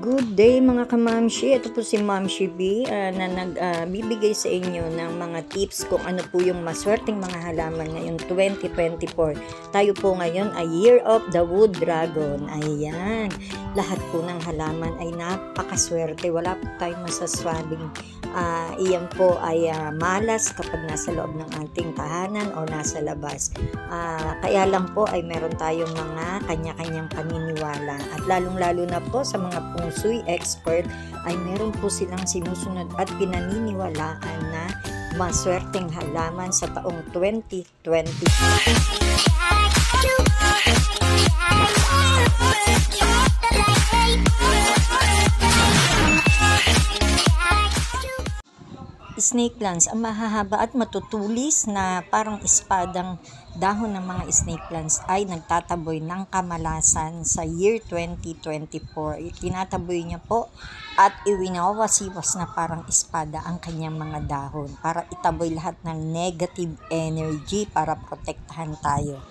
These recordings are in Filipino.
Good day mga kamamshi, ito po si Mamshi B na nagbibigay sa inyo ng mga tips kung ano po yung maswerteng mga halaman ngayong 2024. Tayo po ngayon ay Year of the Wood Dragon. Ayan, lahat po ng halaman ay napakaswerte. Wala po tayong masasabing iyan po ay malas kapag nasa loob ng ating tahanan o nasa labas. Kaya lang po ay meron tayong mga kanya-kanyang paniniwala at lalong-lalo na po sa mga feng shui expert ay meron po silang sinusunod at pinaniniwalaan na maswerteng halaman sa taong 2020. Snake plants, ang mahahaba at matutulis na parang espadang dahon ng mga snake plants ay nagtataboy ng kamalasan sa year 2024. Tinataboy niya po at iwinawasiwas na parang espada ang kanyang mga dahon para itaboy lahat ng negative energy para protektahan tayo.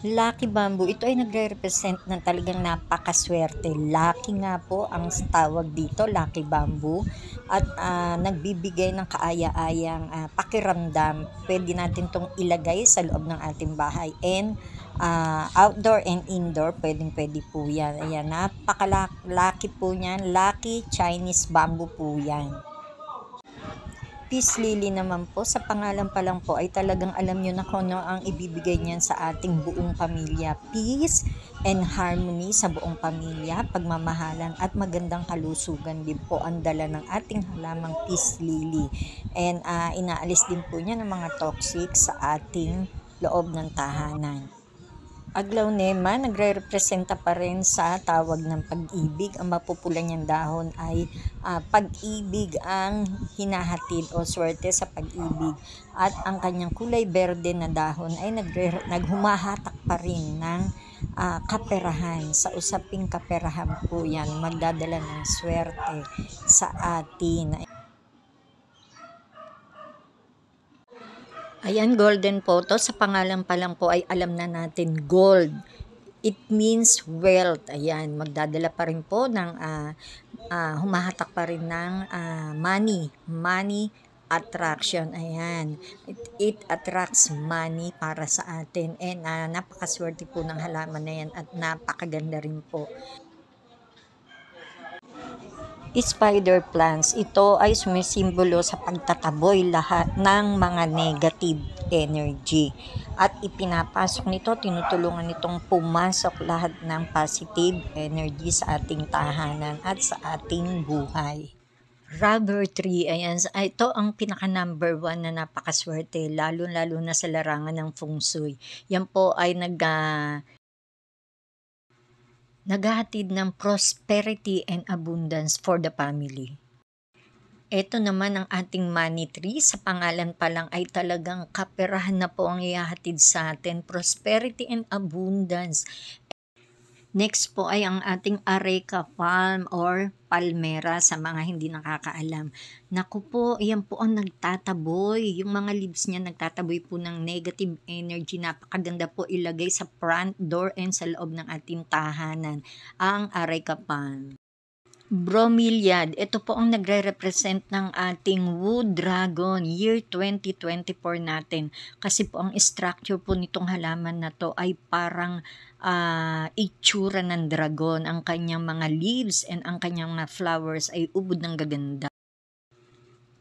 Lucky Bamboo, ito ay nagre-represent ng talagang napakaswerte. Lucky nga po ang tawag dito, Lucky Bamboo. At nagbibigay ng kaaya-ayang pakiramdam. Pwede natin itong ilagay sa loob ng ating bahay. And outdoor and indoor, pwede po yan. Ayan, napaka-lucky po yan. Lucky Chinese Bamboo po yan. Peace Lily naman po, sa pangalan pa lang po ay talagang alam nyo na kung ano ang ibibigay niyan sa ating buong pamilya. Peace and harmony sa buong pamilya, pagmamahalan at magandang kalusugan din po ang dala ng ating halamang Peace Lily. And inaalis din po niya ng mga toxic sa ating loob ng tahanan. Aglaonema, nagre-representa pa rin sa tawag ng pag-ibig. Ang mapupula niyang dahon ay pag-ibig ang hinahatid o swerte sa pag-ibig. At ang kanyang kulay berde na dahon ay naghumahatak pa rin ng kaperahan. Sa usaping kaperahan po yan, magdadala ng swerte sa atin. Ayan, golden photo. Sa pangalan pa lang po ay alam na natin gold. It means wealth. Ayan, magdadala pa rin po ng humahatak pa rin ng money attraction. Ayan, it attracts money para sa atin. And napakaswerte po ng halaman na yan at napakaganda rin po. Spider plants, ito ay sumisimbolo sa pagtataboy lahat ng mga negative energy at ipinapasok nito, tinutulungan nitong pumasok lahat ng positive energy sa ating tahanan at sa ating buhay. Rubber tree, ayan, ito ang pinaka number 1 na napakaswerte, lalo na sa larangan ng feng shui. Yan po ay naghahatid ng prosperity and abundance for the family. Ito naman ang ating money tree. Sa pangalan pa lang ay talagang kaperahan na po ang ihahatid sa atin. Prosperity and abundance. Next po ay ang ating areca palm or palmera sa mga hindi nakakaalam. Naku po, yan po ang nagtataboy. Yung mga leaves niya nagtataboy po ng negative energy. Napakaganda po ilagay sa front door and sa loob ng ating tahanan. Ang areca palm. Bromeliad, ito po ang nagre-represent ng ating wood dragon year 2024 natin. Kasi po ang structure po nitong halaman na to ay parang itsura ng dragon. Ang kanyang mga leaves and ang kanyang mga flowers ay ubod ng gaganda.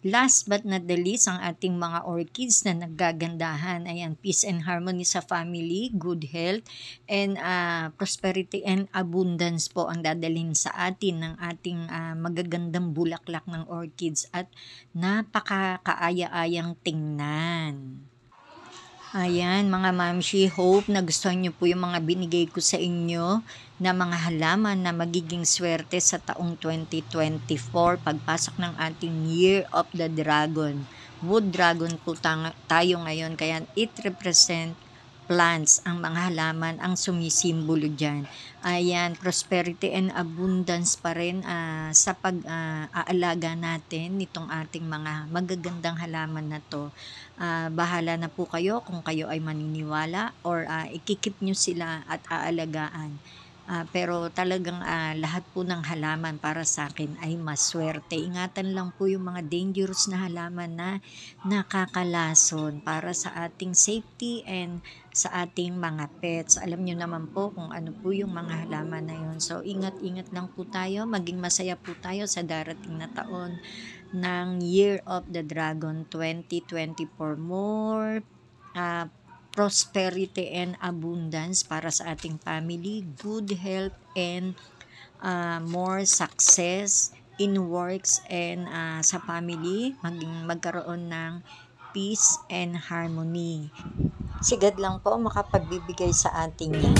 Last but not the least, ang ating mga orchids na naggagandahan. Ayan, peace and harmony sa family, good health, and prosperity and abundance po ang dadalhin sa atin ng ating magagandang bulaklak ng orchids at napaka-kaaya-ayang tingnan. Ayan mga mamshi, hope na gusto niyo po yung mga binigay ko sa inyo na mga halaman na magiging swerte sa taong 2024 pagpasok ng ating Year of the Dragon. Wood Dragon po tayo ngayon, kaya it represent plants, ang mga halaman ang sumisimbolo dyan. Ayan, prosperity and abundance pa rin sa pag-aalaga natin nitong ating mga magagandang halaman na to. Bahala na po kayo kung kayo ay maniniwala or ikikip nyo sila at aalagaan. Pero talagang lahat po ng halaman para sa akin ay maswerte. Ingatan lang po yung mga dangerous na halaman na nakakalason para sa ating safety and sa ating mga pets. Alam niyo naman po kung ano po yung mga halaman na yun. So ingat-ingat lang po tayo, maging masaya po tayo sa darating na taon ng Year of the Dragon 2024. More prosperity and abundance para sa ating family, good health and more success in works and sa family, magkaroon ng peace and harmony. Sigad lang po makapagbibigay sa ating yan.